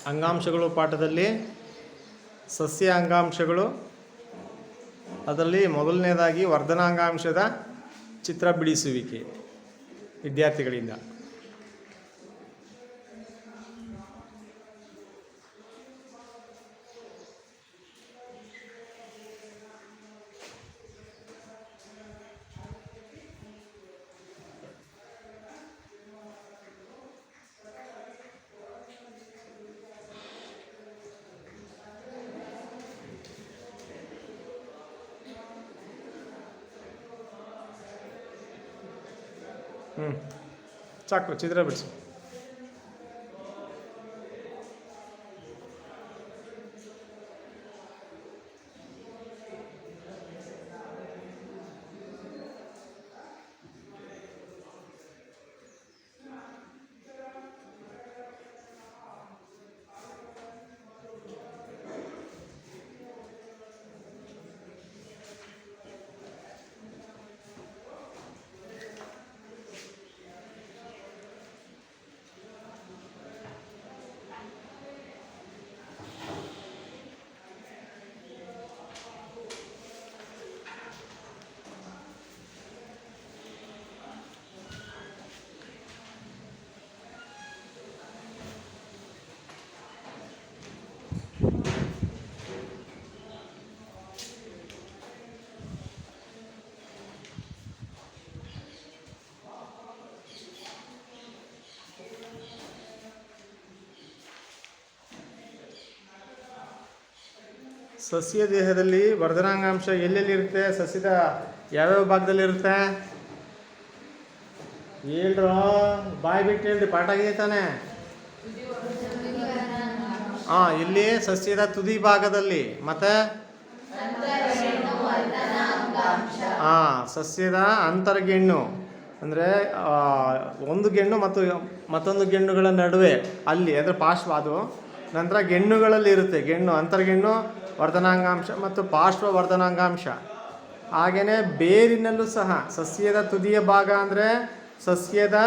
ಅಂಗಾಂಶಗಳು ಪಾಠದಲ್ಲಿ ಸಸ್ಯ ಅಂಗಾಂಶಗಳು, ಅದರಲ್ಲಿ ಮೊದಲನೇದಾಗಿ ವರ್ಧನಾಂಗಾಂಶದ ಚಿತ್ರ ಬಿಡಿಸುವಿಕೆ ವಿದ್ಯಾರ್ಥಿಗಳಿಂದ. ಸಾಕು, ಚಿತ್ರ ಬಿಡಿಸು. ಸಸ್ಯ ದೇಹದಲ್ಲಿ ವರ್ಧನಾಂಗಾಂಶ ಎಲ್ಲೆಲ್ಲಿರುತ್ತೆ? ಸಸ್ಯದ ಯಾವ್ಯಾವ ಭಾಗದಲ್ಲಿರುತ್ತೆ? ಹೇಳ್ರೋ, ಬಾಯ್ ಬಿಟ್ಟು ಹೇಳ್ರಿ, ಪಾಠ ಆಗಿದೆ ತಾನೆ? ಇಲ್ಲಿ ಸಸ್ಯದ ತುದಿ ಭಾಗದಲ್ಲಿ. ಮತ್ತೆ ಸಸ್ಯದ ಅಂತರ್ಗೆಣ್ಣು ಅಂದರೆ ಒಂದು ಗೆಣ್ಣು ಮತ್ತು ಮತ್ತೊಂದು ಗೆಣ್ಣುಗಳ ನಡುವೆ ಅಲ್ಲಿ ಅಂದರೆ ಪಾರ್ಶ್ವ, ಅದು ನಂತರ ಗೆಣ್ಣುಗಳಲ್ಲಿ ಇರುತ್ತೆ. ಗೆಣ್ಣು, ಅಂತರ್ಗೆಣ್ಣು ವರ್ಧನಾಂಗಾಂಶ ಮತ್ತು ಪಾರ್ಶ್ವ ವರ್ಧನಾಂಗಾಂಶ. ಹಾಗೆಯೇ ಬೇರಿನಲ್ಲೂ ಸಹ ಸಸ್ಯದ ತುದಿಯ ಭಾಗ ಅಂದರೆ ಸಸ್ಯದ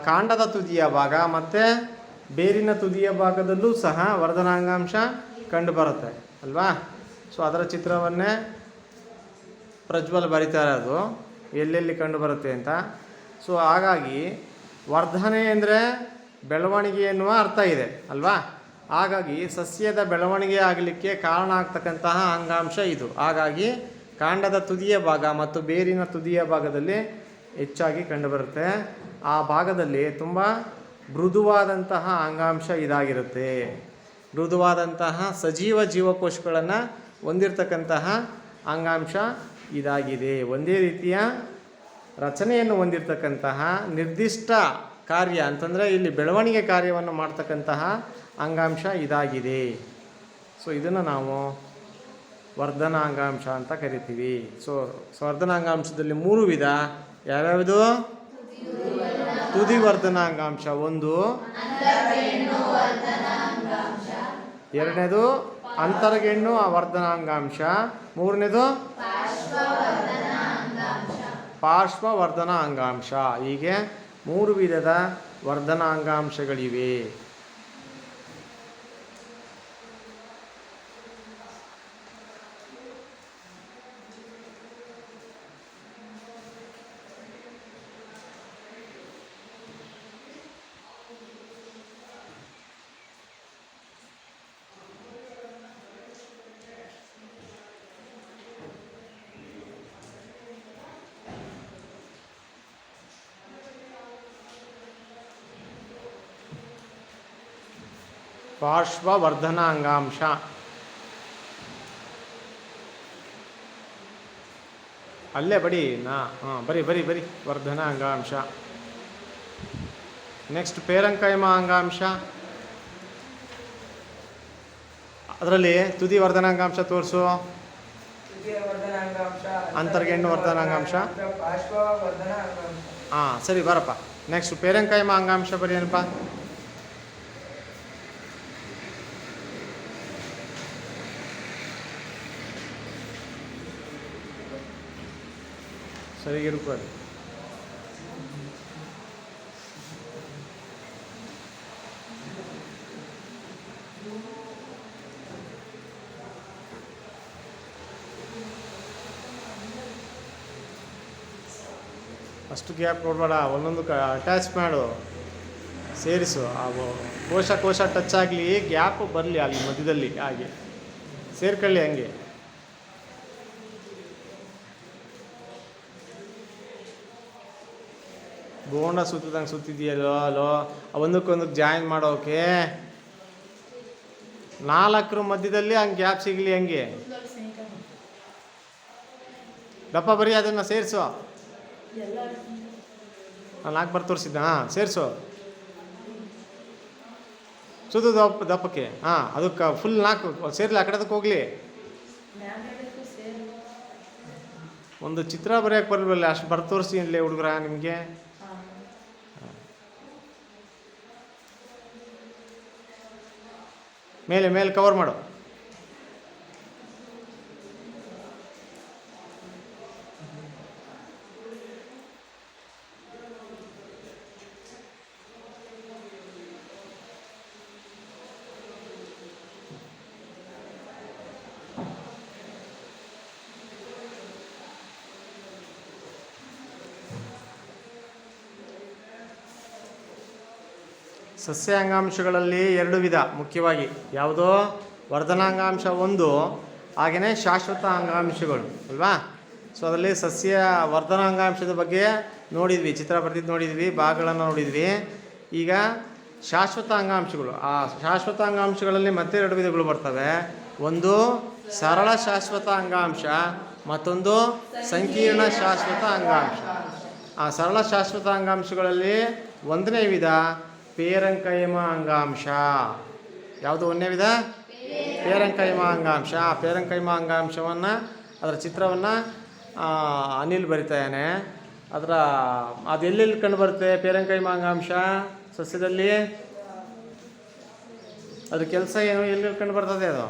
ಕಾಂಡದ ತುದಿಯ ಭಾಗ ಮತ್ತು ಬೇರಿನ ತುದಿಯ ಭಾಗದಲ್ಲೂ ಸಹ ವರ್ಧನಾಂಗಾಂಶ ಕಂಡುಬರುತ್ತೆ ಅಲ್ವಾ? ಸೊ ಅದರ ಚಿತ್ರವನ್ನೇ ಪ್ರಜ್ವಲ್ ಬರಿತಾರೆ, ಅದು ಎಲ್ಲೆಲ್ಲಿ ಕಂಡುಬರುತ್ತೆ ಅಂತ. ಸೊ ಹಾಗಾಗಿ ವರ್ಧನೆ ಅಂದರೆ ಬೆಳವಣಿಗೆ ಎನ್ನುವ ಅರ್ಥ ಇದೆ ಅಲ್ವಾ? ಹಾಗಾಗಿ ಸಸ್ಯದ ಬೆಳವಣಿಗೆ ಆಗಲಿಕ್ಕೆ ಕಾರಣ ಆಗ್ತಕ್ಕಂತಹ ಅಂಗಾಂಶ ಇದು. ಹಾಗಾಗಿ ಕಾಂಡದ ತುದಿಯ ಭಾಗ ಮತ್ತು ಬೇರಿನ ತುದಿಯ ಭಾಗದಲ್ಲಿ ಹೆಚ್ಚಾಗಿ ಕಂಡುಬರುತ್ತೆ. ಆ ಭಾಗದಲ್ಲಿ ತುಂಬ ಮೃದುವಾದಂತಹ ಅಂಗಾಂಶ ಇದಾಗಿರುತ್ತೆ. ಮೃದುವಾದಂತಹ ಸಜೀವ ಜೀವಕೋಶಗಳನ್ನು ಹೊಂದಿರತಕ್ಕಂತಹ ಅಂಗಾಂಶ ಇದಾಗಿದೆ. ಒಂದೇ ರೀತಿಯ ರಚನೆಯನ್ನು ಹೊಂದಿರತಕ್ಕಂತಹ ನಿರ್ದಿಷ್ಟ ಕಾರ್ಯ ಅಂತಂದರೆ ಇಲ್ಲಿ ಬೆಳವಣಿಗೆ ಕಾರ್ಯವನ್ನು ಮಾಡ್ತಕ್ಕಂತಹ ಅಂಗಾಂಶ ಇದಾಗಿದೆ. ಸೊ ಇದನ್ನು ನಾವು ವರ್ಧನಾಂಗಾಂಶ ಅಂತ ಕರಿತೀವಿ. ಸೊ ವರ್ಧನಾಂಗಾಂಶದಲ್ಲಿ 3 ವಿಧ. ಯಾವ್ಯಾವುದು? ತುದಿ ವರ್ಧನಾಂಗಾಂಶ ಒಂದು, ಎರಡನೇದು ಅಂತರ್ಗೆಣ್ಣು ವರ್ಧನಾಂಗಾಂಶ, ಮೂರನೇದು ಪಾರ್ಶ್ವ ವರ್ಧನಾಂಗಾಂಶ. ಹೀಗೆ 3 ವಿಧದ ವರ್ಧನಾಂಗಾಂಶಗಳಿವೆ. ಪಾರ್ಶ್ವ ವರ್ಧನಾಂಗಾಂಶ ಅಲ್ಲೇ ಬಡಿ ಬರಿ ವರ್ಧನಾಂಗಾಂಶ. ನೆಕ್ಸ್ಟ್ ಪೇರಂಕೈಮ ಅಂಗಾಂಶ. ಅದರಲ್ಲಿ ತುದಿ ವರ್ಧನಾಂಗಾಂಶ ತೋರಿಸು. ಅಂತರ್ಗೆಣ್ಣು ವರ್ಧನಾಂಗಾಂಶ. ಸರಿ ಬರಪ್ಪ. ನೆಕ್ಸ್ಟ್ ಪೇರಂಕೈಮ ಅಂಗಾಂಶ ಬರೀ ಏನಪ್ಪ? ಸರಿಗಿರ್ಬೋದು. ಅಷ್ಟು ಗ್ಯಾಪ್ ಕೊಡಬೇಡ, ಒಂದೊಂದು ಅಟ್ಯಾಚ್ ಮಾಡು, ಸೇರಿಸು. ಆ ಕೋಶ ಟಚ್ ಆಗಲಿ, ಗ್ಯಾಪ್ ಬರಲಿ ಅಲ್ಲಿ ಮಧ್ಯದಲ್ಲಿ, ಹಾಗೆ ಸೇರ್ಕೊಳ್ಳಿ ಹಂಗೆ. ಬೋಂಡ ಸುತ್ತದಂಗೆ ಸುತ್ತಿದೆಯಲ್ಲೋ ಅಲ್ಲೋ, ಒಂದಕ್ಕೊಂದಕ್ಕೆ ಜಾಯಿನ್ ಮಾಡೋಕೆ 4 ಮಧ್ಯದಲ್ಲಿ ಹಂಗೆ ಗ್ಯಾಪ್ ಸಿಗಲಿ, ಹಂಗೆ ದಪ್ಪ ಬರೀ ಅದನ್ನು ಸೇರಿಸು. ನಾನು 4 ಬರ್ ತೋರಿಸಿದ್ದ, ಸೇರಿಸು ಸುತ್ತು ದಪ್ಪಕ್ಕೆ. ಅದಕ್ಕೆ ಫುಲ್ 4 ಸೇರ್ಲಿ, ಆ ಕಡೆದಕ್ಕೆ ಹೋಗಲಿ. ಒಂದು ಚಿತ್ರ ಬರೆಯೋಕೆ ಬರಲಿಲ್ಲ, ಅಷ್ಟು ಬರ್ ತೋರಿಸಿ ಇಲ್ಲೇ ಹುಡುಗರ ನಿಮಗೆ. ಮೇಲೆ ಕವರ್ ಮಾಡು. ಸಸ್ಯ ಅಂಗಾಂಶಗಳಲ್ಲಿ 2 ವಿಧ ಮುಖ್ಯವಾಗಿ. ಯಾವುದೋ ವರ್ಧನಾಂಗಾಂಶ ಒಂದು, ಹಾಗೆಯೇ ಶಾಶ್ವತ ಅಂಗಾಂಶಗಳು ಅಲ್ವಾ. ಸೊ ಅದರಲ್ಲಿ ಸಸ್ಯ ವರ್ಧನಾಂಗಾಂಶದ ಬಗ್ಗೆ ನೋಡಿದ್ವಿ, ಚಿತ್ರ ಬರೆದಿದ್ದು ನೋಡಿದ್ವಿ, ಭಾಗಗಳನ್ನು ನೋಡಿದ್ವಿ. ಈಗ ಶಾಶ್ವತ ಅಂಗಾಂಶಗಳು, ಆ ಶಾಶ್ವತ ಅಂಗಾಂಶಗಳಲ್ಲಿ ಮತ್ತೆ 2 ವಿಧಗಳು ಬರ್ತವೆ. ಒಂದು ಸರಳ ಶಾಶ್ವತ ಅಂಗಾಂಶ, ಮತ್ತೊಂದು ಸಂಕೀರ್ಣ ಶಾಶ್ವತ ಅಂಗಾಂಶ. ಆ ಸರಳ ಶಾಶ್ವತ ಅಂಗಾಂಶಗಳಲ್ಲಿ 1ನೇ ವಿಧ ಪೇರಂಕೈಮ ಅಂಗಾಂಶ. ಯಾವುದು 1ನೇ ವಿಧ? ಪೇರಂಕೈಮ ಅಂಗಾಂಶ. ಪೇರಂಕೈಮ ಅಂಗಾಂಶವನ್ನು, ಅದರ ಚಿತ್ರವನ್ನು ಅನಿಲ್ ಬರಿತಾನೆ. ಅದು ಎಲ್ಲೆಲ್ಲಿ ಕಂಡು ಬರುತ್ತೆ ಪೇರಂಕೈಮ ಅಂಗಾಂಶ ಸಸ್ಯದಲ್ಲಿ? ಅದ್ರ ಕೆಲಸ ಏನು, ಎಲ್ಲೆಲ್ಲಿ ಕಂಡು ಬರ್ತದೆ ಅದು?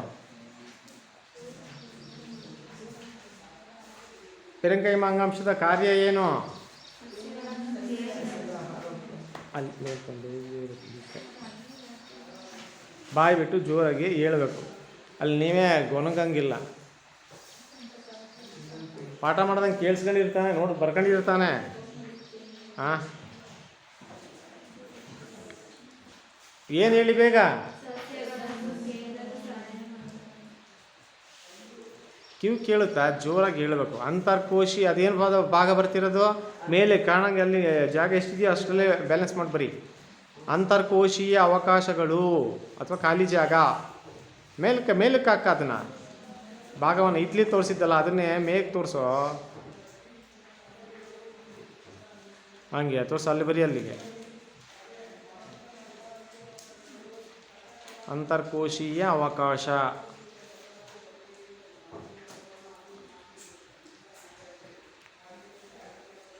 ಪೇರಂಕೈಮ ಅಂಗಾಂಶದ ಕಾರ್ಯ ಏನು? ಅಲ್ಲಿ ನೋಡ್ಕೊಂಡು ಬಾಯಿ ಬಿಟ್ಟು ಜೋರಾಗಿ ಹೇಳಬೇಕು. ಅಲ್ಲಿ ನೀವೇ ಗೊನಗಂಗಿಲ್ಲ. ಪಾಠ ಮಾಡ್ದಂಗೆ ಕೇಳಿಸ್ಕೊಂಡಿರ್ತಾನೆ, ನೋಡಿ ಬರ್ಕೊಂಡಿರ್ತಾನೆ. ಏನು ಹೇಳಿ ಬೇಗ? ಕಿವಿ ಕೇಳುತ್ತಾ? ಜೋರಾಗಿ ಹೇಳಬೇಕು. ಅಂತರ್ಕೋಶಿ ಅದೇನು ಭಾಗ ಬರ್ತಿರೋದು? ಮೇಲೆ ಕಾಣಂಗೆ ಅಲ್ಲಿ ಜಾಗ ಎಷ್ಟಿದೆಯೋ ಅಷ್ಟರಲ್ಲೇ ಬ್ಯಾಲೆನ್ಸ್ ಮಾಡಿ ಬರೀ. ಅಂತರ್ಕೋಶೀಯ ಅವಕಾಶಗಳು ಅಥವಾ ಖಾಲಿ ಜಾಗ, ಮೇಲಕ್ಕೆ ಹಾಕ. ಅದನ್ನು ಭಾಗವನ್ನು ಇತ್ಲಿ ತೋರಿಸಿದ್ದಲ್ಲ, ಅದನ್ನೇ ಮೇಗೆ ತೋರಿಸೋ. ಹಂಗೆ ತೋರಿಸು, ಅಲ್ಲಿ ಬರೀ ಅಲ್ಲಿಗೆ. ಅಂತರ್ಕೋಶೀಯ ಅವಕಾಶ.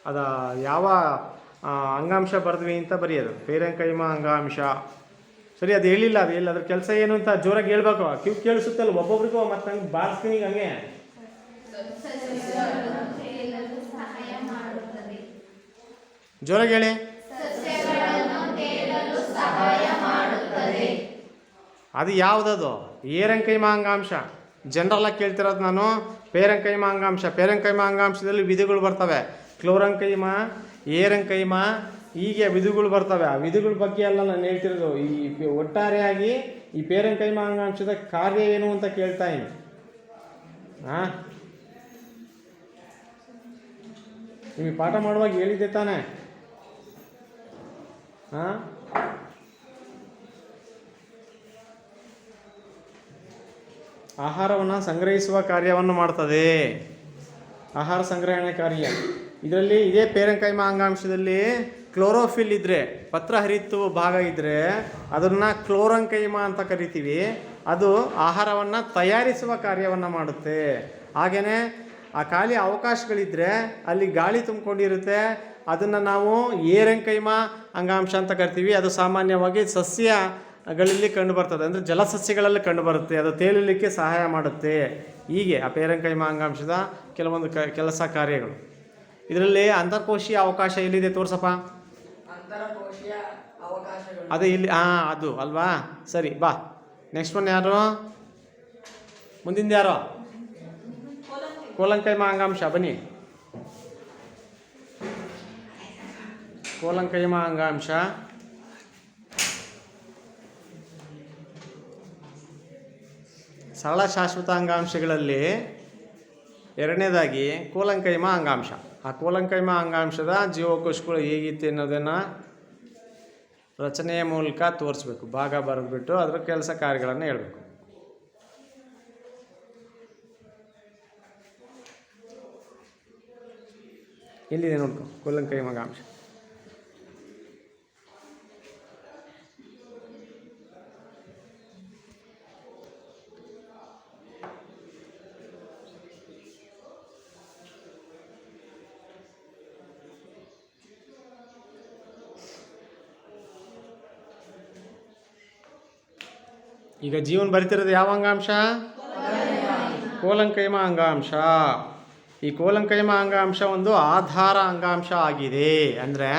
ಅದ ಯಾವ ಅಂಗಾಂಶ ಬರ್ದ್ವಿ ಅಂತ ಬರೆಯೋದು, ಪೇರಂಕೈಮ ಅಂಗಾಂಶ. ಸರಿ, ಅದು ಹೇಳಿಲ್ಲ, ಅದು ಇಲ್ಲ. ಅದ್ರ ಕೆಲಸ ಏನು ಅಂತ ಜೋರಾಗಿ ಹೇಳ್ಬೇಕು. ಕಿವಿ ಕೇಳಿಸುತ್ತಲ್ಲ ಒಬ್ಬೊಬ್ರಿಗೂ, ಮತ್ತು ನಂಗೆ ಬಾರಿಸ್ತೀನಿ ಹಂಗೆ. ಜೋರಾಗಿ ಹೇಳಿ. ಅದು ಯಾವುದದು? ಏರಂಕೈಮ ಅಂಗಾಂಶ. ಜನರಲ್ಲಾಗಿ ಕೇಳ್ತಿರೋದು ನಾನು. ಪೇರಂಕೈಮ ಅಂಗಾಂಶ. ಪೇರಂಕೈಮ ಅಂಗಾಂಶದಲ್ಲಿ ವಿಧಗಳು ಬರ್ತವೆ. ಕ್ಲೋರಂಕೈಮ, ಏರಂಕೈಮ, ಹೀಗೆ ವಿಧಗಳು ಬರ್ತವೆ. ಆ ವಿಧಗಳ ಬಗ್ಗೆ ಎಲ್ಲ ನಾನು ಹೇಳ್ತಿರೋದು. ಈ ಒಟ್ಟಾರೆಯಾಗಿ ಈ ಪೇರಂಕೈಮ ಅಂಗಾಂಶದ ಕಾರ್ಯ ಏನು ಅಂತ ಕೇಳ್ತಾ ಇದ್ದೀನಿ. ನಿಮಗೆ ಪಾಠ ಮಾಡುವಾಗ ಹೇಳಿದ್ದೆ ತಾನೆ? ಆಹಾರವನ್ನು ಸಂಗ್ರಹಿಸುವ ಕಾರ್ಯವನ್ನು ಮಾಡ್ತದೆ. ಆಹಾರ ಸಂಗ್ರಹಣೆ ಕಾರ್ಯ ಇದರಲ್ಲಿ ಇದೇ ಪೇರಂಕೈಮ ಅಂಗಾಂಶದಲ್ಲಿ ಕ್ಲೋರೋಫಿಲ್ ಇದ್ದರೆ, ಪತ್ರ ಹರಿಯುವ ಭಾಗ ಇದ್ದರೆ ಅದನ್ನು ಕ್ಲೋರಂಕೈಮ ಅಂತ ಕರಿತೀವಿ. ಅದು ಆಹಾರವನ್ನು ತಯಾರಿಸುವ ಕಾರ್ಯವನ್ನು ಮಾಡುತ್ತೆ. ಹಾಗೆಯೇ ಆ ಖಾಲಿ ಅವಕಾಶಗಳಿದ್ದರೆ ಅಲ್ಲಿ ಗಾಳಿ ತುಂಬಿಕೊಂಡಿರುತ್ತೆ, ಅದನ್ನು ನಾವು ಏರಂಕೈಮ ಅಂಗಾಂಶ ಅಂತ ಕರಿತೀವಿ. ಅದು ಸಾಮಾನ್ಯವಾಗಿ ಸಸ್ಯಗಳಲ್ಲಿ ಕಂಡುಬರ್ತದೆ, ಅಂದರೆ ಜಲಸಸ್ಯಗಳಲ್ಲಿ ಕಂಡುಬರುತ್ತೆ. ಅದು ತೇಲಲಿಕ್ಕೆ ಸಹಾಯ ಮಾಡುತ್ತೆ. ಹೀಗೆ ಆ ಪೇರಂಕೈಮ ಅಂಗಾಂಶದ ಕೆಲವೊಂದು ಕೆಲಸ ಕಾರ್ಯಗಳು. ಇದರಲ್ಲಿ ಅಂತರ್ಕೋಶೀಯ ಅವಕಾಶ ಎಲ್ಲಿದೆ ತೋರ್ಸಪ್ಪ. ಅದೇ ಇಲ್ಲಿ, ಅದು ಅಲ್ವಾ? ಸರಿ, ಬಾ. ನೆಕ್ಸ್ಟ್ ಒನ್ ಯಾರು? ಮುಂದಿಂದ ಯಾರು? ಕೂಲಂಕೈಮ ಅಂಗಾಂಶ. ಬನ್ನಿ. ಕೂಲಂಕಷಮ ಅಂಗಾಂಶ ಸರಳ ಶಾಶ್ವತ ಅಂಗಾಂಶಗಳಲ್ಲಿ ಎರಡನೇದಾಗಿ ಕೂಲಂಕಷಮ ಅಂಗಾಂಶ. ಆ ಕೂಲಂಕಷಮ ಅಂಗಾಂಶದ ಜೀವಕೋಶಗಳು ಹೇಗಿತ್ತು ಅನ್ನೋದನ್ನು ರಚನೆಯ ಮೂಲಕ ತೋರಿಸ್ಬೇಕು, ಭಾಗ ಬರೆದ್ಬಿಟ್ಟು ಅದರ ಕೆಲಸ ಕಾರ್ಯಗಳನ್ನು ಹೇಳಬೇಕು. ಎಲ್ಲಿದೆ ನೋಡ್ಕೊ ಕೂಲಂಕಷಮ ಅಂಗಾಂಶ. ಈಗ ಜೀವನ ಬರಿತಿರೋದು ಯಾವ ಅಂಗಾಂಶ? ಕೂಲಂಕಷಮ ಅಂಗಾಂಶ. ಈ ಕೂಲಂಕಷಮ ಅಂಗಾಂಶ ಒಂದು ಆಧಾರ ಅಂಗಾಂಶ ಆಗಿದೆ. ಅಂದರೆ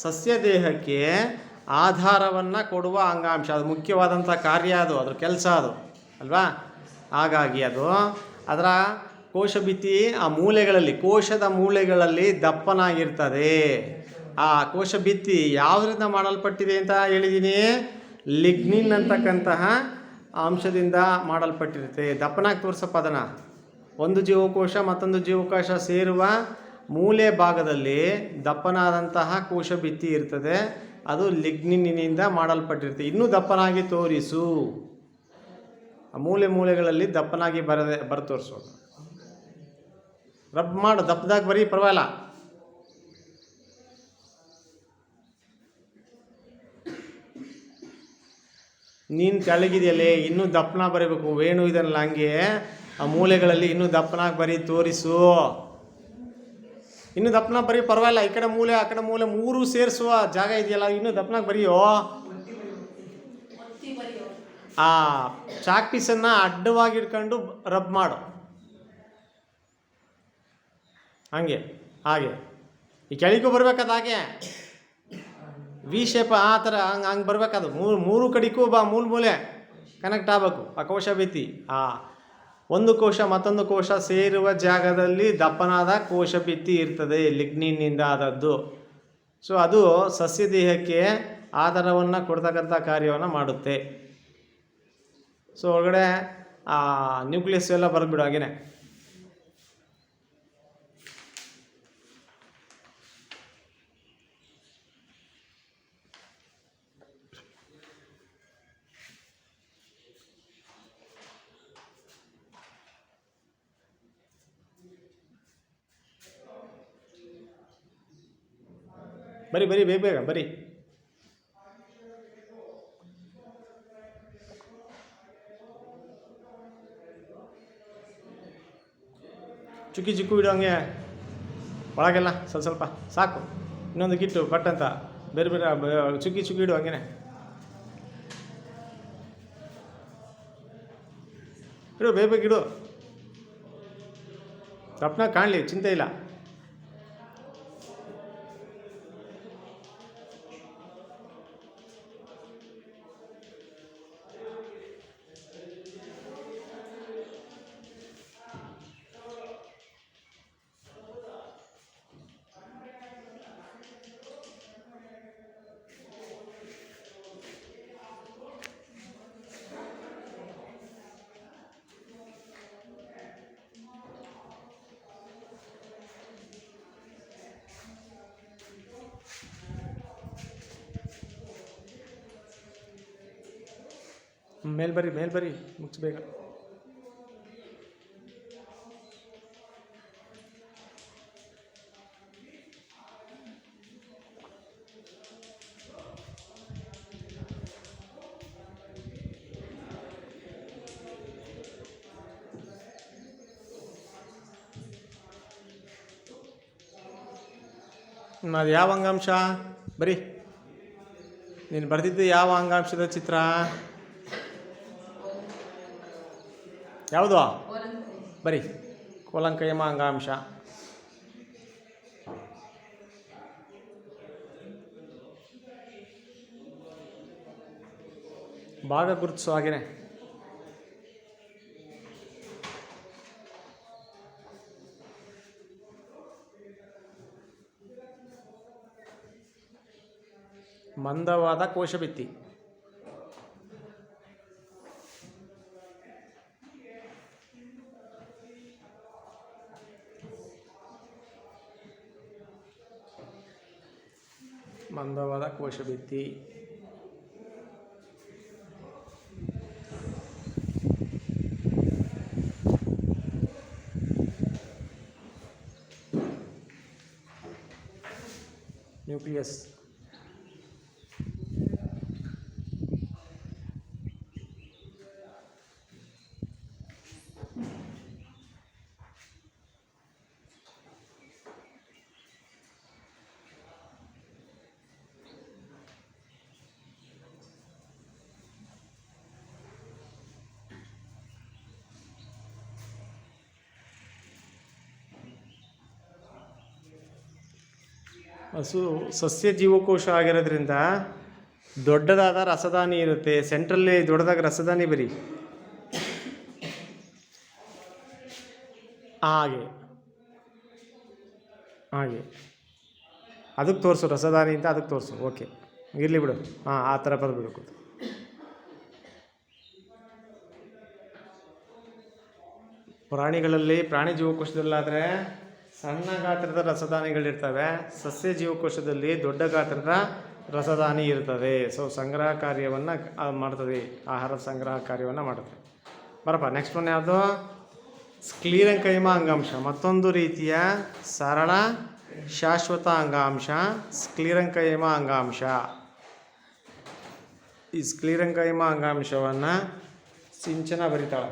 ಸಸ್ಯ ದೇಹಕ್ಕೆ ಆಧಾರವನ್ನು ಕೊಡುವ ಅಂಗಾಂಶ. ಅದು ಮುಖ್ಯವಾದಂಥ ಕಾರ್ಯ, ಅದು ಅದ್ರ ಕೆಲಸ ಅದು ಅಲ್ವಾ. ಹಾಗಾಗಿ ಅದು ಅದರ ಕೋಶ ಭಿತ್ತಿ ಆ ಮೂಲೆಗಳಲ್ಲಿ, ಕೋಶದ ಮೂಲೆಗಳಲ್ಲಿ ದಪ್ಪನಾಗಿರ್ತದೆ. ಆ ಕೋಶ ಭಿತ್ತಿ ಯಾವುದರಿಂದ ಮಾಡಲ್ಪಟ್ಟಿದೆ ಅಂತ ಹೇಳಿದ್ದೀನಿ? ಲಿಗ್ನಿನ್ ಅಂತಕ್ಕಂತಹ ಅಂಶದಿಂದ ಮಾಡಲ್ಪಟ್ಟಿರುತ್ತೆ. ದಪ್ಪನಾಗಿ ತೋರಿಸಪ್ಪ ಅದನ್ನು. ಒಂದು ಜೀವಕೋಶ ಮತ್ತೊಂದು ಜೀವಕೋಶ ಸೇರುವ ಮೂಲೆ ಭಾಗದಲ್ಲಿ ದಪ್ಪನಾದಂತಹ ಕೋಶ ಭಿತ್ತಿ ಇರ್ತದೆ. ಅದು ಲಿಗ್ನಿನ್ನಿಂದ ಮಾಡಲ್ಪಟ್ಟಿರುತ್ತೆ. ಇನ್ನೂ ದಪ್ಪನಾಗಿ ತೋರಿಸು. ಆ ಮೂಲೆಗಳಲ್ಲಿ ದಪ್ಪನಾಗಿ ಬರ ತೋರಿಸೋದು. ರಬ್ ಮಾಡು, ದಪ್ಪದಾಗಿ ಬರೀ ಪರವಾಗಿಲ್ಲ. ನೀನು ತೆಳಗಿದೆಯಲ್ಲೇ, ಇನ್ನೂ ದಪ್ಪನ ಬರೀಬೇಕು. ವೇಣು ಇದನ್ನಲ್ಲ ಹಂಗೆ ಆ ಮೂಲೆಗಳಲ್ಲಿ ಇನ್ನೂ ದಪ್ಪನಾಗಿ ಬರೀ ತೋರಿಸು. ಇನ್ನೂ ದಪ್ಪನ ಬರೀ ಪರವಾಗಿಲ್ಲ. ಈ ಕಡೆ ಮೂಲೆ ಆ ಕಡೆ ಮೂಲೆ ಮೂರು ಸೇರಿಸುವ ಜಾಗ ಇದೆಯಲ್ಲ, ಇನ್ನೂ ದಪ್ಪನಾಗಿ ಬರೀಯೋ. ಆ ಚಾಕ್ ಪೀಸನ್ನು ಅಡ್ಡವಾಗಿ ಇಟ್ಕೊಂಡು ರಬ್ ಮಾಡು. ಹಾಗೆ ಈ ಕೆಳಗೂ ಬರ್ಬೇಕದು. ಹಾಗೆ ವಿ ಶೇಪ್ ಆ ಥರ ಹಂಗೆ ಬರ್ಬೇಕದು. ಮೂರು ಕಡೆಗೂ ಮೂಲೆ ಕನೆಕ್ಟ್ ಆಗಬೇಕು ಆ ಕೋಶ ಭಿತ್ತಿ. ಒಂದು ಕೋಶ ಮತ್ತೊಂದು ಕೋಶ ಸೇರುವ ಜಾಗದಲ್ಲಿ ದಪ್ಪನಾದ ಕೋಶ ಭಿತ್ತಿ ಇರ್ತದೆ, ಲಿಗ್ನಿನ್ನಿಂದ ಆದದ್ದು. ಸೊ ಅದು ಸಸ್ಯ ದೇಹಕ್ಕೆ ಆಧಾರವನ್ನು ಕೊಡ್ತಕ್ಕಂಥ ಕಾರ್ಯವನ್ನು ಮಾಡುತ್ತೆ. ಸೊ ಒಳಗಡೆ ಆ ನ್ಯೂಕ್ಲಿಯಸ್ ಎಲ್ಲ ಬರೆದ್ಬಿಡು ಹಾಗೇನೆ. ಬರೀ ಬೇಗ ಬರೀ. ಚುಕ್ಕಿ ಇಡು ಹಂಗೆ ಒಳಗೆಲ್ಲ ಸ್ವಲ್ಪ ಸಾಕು. ಇನ್ನೊಂದು ಗಿಟ್ಟು ಪಟ್ಟಂತ ಬೇರೆ ಚುಕ್ಕಿ ಇಡು ಹಂಗೇನೆ. ಇಡು ಬೇಗ ಇಡು, ದಪ್ಪನ ಕಾಣಲಿ, ಚಿಂತೆ ಇಲ್ಲ. ಮೇಲ್ ಬರಿ ಮುಗಿಸ್ಬೇಕ. ಅದು ಯಾವ ಅಂಗಾಂಶ? ಬರೀ ನೀನು ಬರೆದಿದ್ದು ಯಾವ ಅಂಗಾಂಶದ ಚಿತ್ರ? ಯಾವುದು? ಬರೀ ಕೂಲಂಕಷಮ ಅಂಗಾಂಶ. ಭಾಗ ಗುರುತಿಸು ಹಾಗೇನೆ. ಮಂದವಾದ ಕೋಶಭಿತ್ತಿ. ಮಂದವಾದ ಕೋಶಭಿತ್ತಿ. ನ್ಯೂಕ್ಲಿಯಸ್. ಹಸು ಸಸ್ಯ ಜೀವಕೋಶ ಆಗಿರೋದ್ರಿಂದ ದೊಡ್ಡದಾದ ರಸದಾನಿ ಇರುತ್ತೆ. ಸೆಂಟ್ರಲ್ಲಿ ದೊಡ್ಡದಾಗಿ ರಸದಾನಿ ಬರಿ ಹಾಗೆ ಹಾಗೆ ಅದಕ್ಕೆ ತೋರಿಸು, ರಸದಾನಿ ಅಂತ ಅದಕ್ಕೆ ತೋರಿಸು. ಓಕೆ, ಇರಲಿ ಬಿಡು. ಹಾಂ, ಆ ಥರ ಬರಬೇಕು. ಪ್ರಾಣಿಗಳಲ್ಲಿ, ಪ್ರಾಣಿ ಜೀವಕೋಶದಲ್ಲಾದರೆ ಸಣ್ಣ ಗಾತ್ರದ ರಸದಾನಿಗಳಿರ್ತವೆ. ಸಸ್ಯ ಜೀವಕೋಶದಲ್ಲಿ ದೊಡ್ಡ ಗಾತ್ರದ ರಸದಾನಿ ಇರ್ತದೆ. ಸೊ ಸಂಗ್ರಹ ಕಾರ್ಯವನ್ನು ಮಾಡ್ತದೆ, ಆಹಾರ ಸಂಗ್ರಹ ಕಾರ್ಯವನ್ನು ಮಾಡುತ್ತೆ. ಬರಪ್ಪ, ನೆಕ್ಸ್ಟ್ ಒನ್ ಯಾವುದು? ಸ್ಕ್ಲೀರೆಂಕೈಮ ಅಂಗಾಂಶ. ಮತ್ತೊಂದು ರೀತಿಯ ಸರಳ ಶಾಶ್ವತ ಅಂಗಾಂಶ ಸ್ಕ್ಲೀರೆಂಕೈಮ ಅಂಗಾಂಶ. ಈ ಸ್ಕ್ಲೀರೆಂಕೈಮ ಅಂಗಾಂಶವನ್ನು ಸಿಂಚನ ಬರಿತಾಳೆ.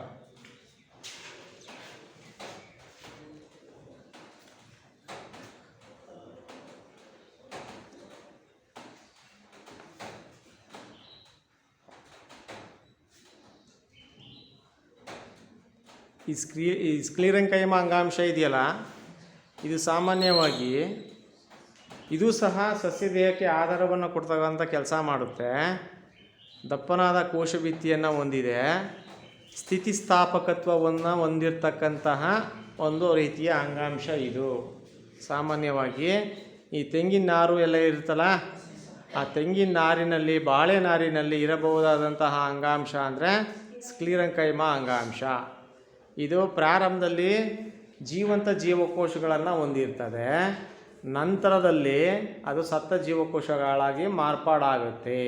ಈ ಸ್ಕ್ಲೀರೆಂಕೈಮ ಅಂಗಾಂಶ ಇದೆಯಲ್ಲ, ಇದು ಸಾಮಾನ್ಯವಾಗಿ ಇದು ಸಹ ಸಸ್ಯ ದೇಹಕ್ಕೆ ಆಧಾರವನ್ನು ಕೊಡ್ತಕ್ಕಂಥ ಕೆಲಸ ಮಾಡುತ್ತೆ. ದಪ್ಪನಾದ ಕೋಶಭಿತ್ತಿಯನ್ನು ಹೊಂದಿದೆ. ಸ್ಥಿತಿಸ್ಥಾಪಕತ್ವವನ್ನು ಹೊಂದಿರತಕ್ಕಂತಹ ಒಂದು ರೀತಿಯ ಅಂಗಾಂಶ ಇದು. ಸಾಮಾನ್ಯವಾಗಿ ಈ ತೆಂಗಿನ ನಾರು ಎಲ್ಲ ಇರುತ್ತಲ್ಲ, ಆ ತೆಂಗಿನ ನಾರಿನಲ್ಲಿ, ಬಾಳೆ ನಾರಿನಲ್ಲಿ ಇರಬಹುದಾದಂತಹ ಅಂಗಾಂಶ ಅಂದರೆ ಸ್ಕ್ಲೀರೆಂಕೈಮ ಅಂಗಾಂಶ. ಇದು ಪ್ರಾರಂಭದಲ್ಲಿ ಜೀವಂತ ಜೀವಕೋಶಗಳನ್ನು ಹೊಂದಿರ್ತದೆ. ನಂತರದಲ್ಲಿ ಅದು ಸತ್ತ ಜೀವಕೋಶಗಳಾಗಿ ಮಾರ್ಪಾಡಾಗುತ್ತೆ.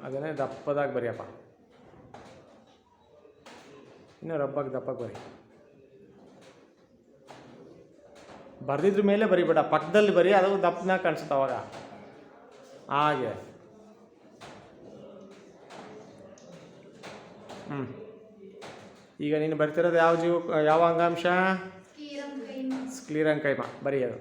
ಅದನ್ನೇ ದಪ್ಪದಾಗಿ ಬರೆಯಪ್ಪ. ಇನ್ನೂ ದಪ್ಪಗೆ ಬರಿ. ಬರೆದಿದ್ರ ಮೇಲೆ ಬರಿಬೇಡ, ಪಕ್ಕದಲ್ಲಿ ಬರಿ, ಅದು ದಪ್ಪನ ಕಾಣಿಸುತ್ತೆ ಅವಾಗ. ಹಾಗೆ ಈಗ ನೀನು ಬರ್ತಿರೋದು ಯಾವ ಅಂಗಾಂಶ? ಸ್ಕ್ಲೀರೆಂಕೈಮ. ಬರೀ ಅದು.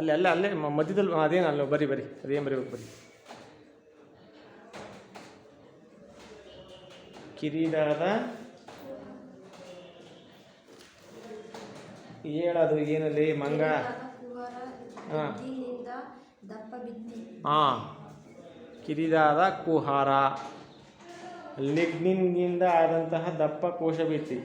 ಅಲ್ಲೇ ಮಧ್ಯದಲ್ಲಿ ಅದೇನು ಅಲ್ಲ, ಬರಿ ಅದೇನು ಬರಿಬೇಕು? ಬರಿ. ಕಿರಿದಾದ ಹೇಳೋದು ಏನಲ್ಲಿ ಮಂಗ. ಹಾಂ, ಕಿರಿದಾದ ಕುಹಾರ, ಲಿಗ್ನಿನ್ನಿಂದ ಆದಂತಹ ದಪ್ಪ ಕೋಶಭಿತ್ತಿ.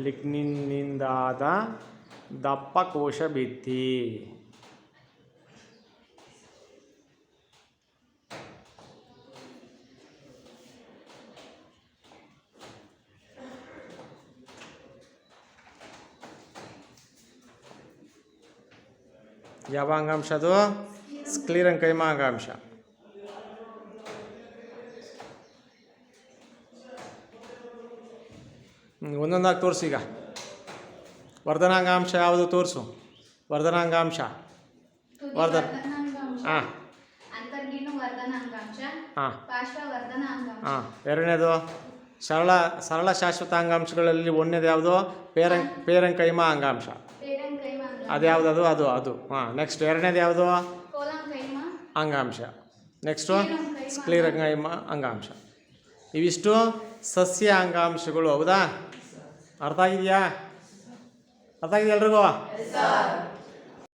ಲಿಗ್ನಿನ್ನಿಂದಾದ ದಪ್ಪ ಕೋಶಭಿತ್ತಿ. ಯಾವ ಅಂಗಾಂಶ ಅದು? ಸ್ಕ್ಲೀರೆಂಕೈಮ ಅಂಗಾಂಶ. ಒಂದೊಂದಾಗಿ ತೋರಿಸಿ. ಈಗ ವರ್ಧನಾಂಗಾಂಶ ಯಾವುದು? ತೋರಿಸು. ವರ್ಧನಾಂಗಾಂಶ. ಹಾಂ ಹಾಂ ಹಾಂ. ಎರಡನೇದು ಸರಳ ಶಾಶ್ವತ ಅಂಗಾಂಶಗಳಲ್ಲಿ ಒಂದನೇದು ಯಾವುದು? ಪೇರೆಂಕೈಮ ಅಂಗಾಂಶ. ಅದ್ಯಾವುದು? ಅದು. ಹಾಂ. ನೆಕ್ಸ್ಟ್ ಎರಡನೇದು ಯಾವುದು? ಅಂಗಾಂಶ. ನೆಕ್ಸ್ಟು ಸ್ಕ್ಲೀರೆಂಕೈಮ ಅಂಗಾಂಶ. ಇವಿಷ್ಟು ಸಸ್ಯ ಅಂಗಾಂಶಗಳು. ಹೌದಾ? ಅರ್ಥ ಆಗಿದೆಯಾ? ಅರ್ಥ ಆಗಿದೆಯಾ ಎಲ್ರಿಗೂ?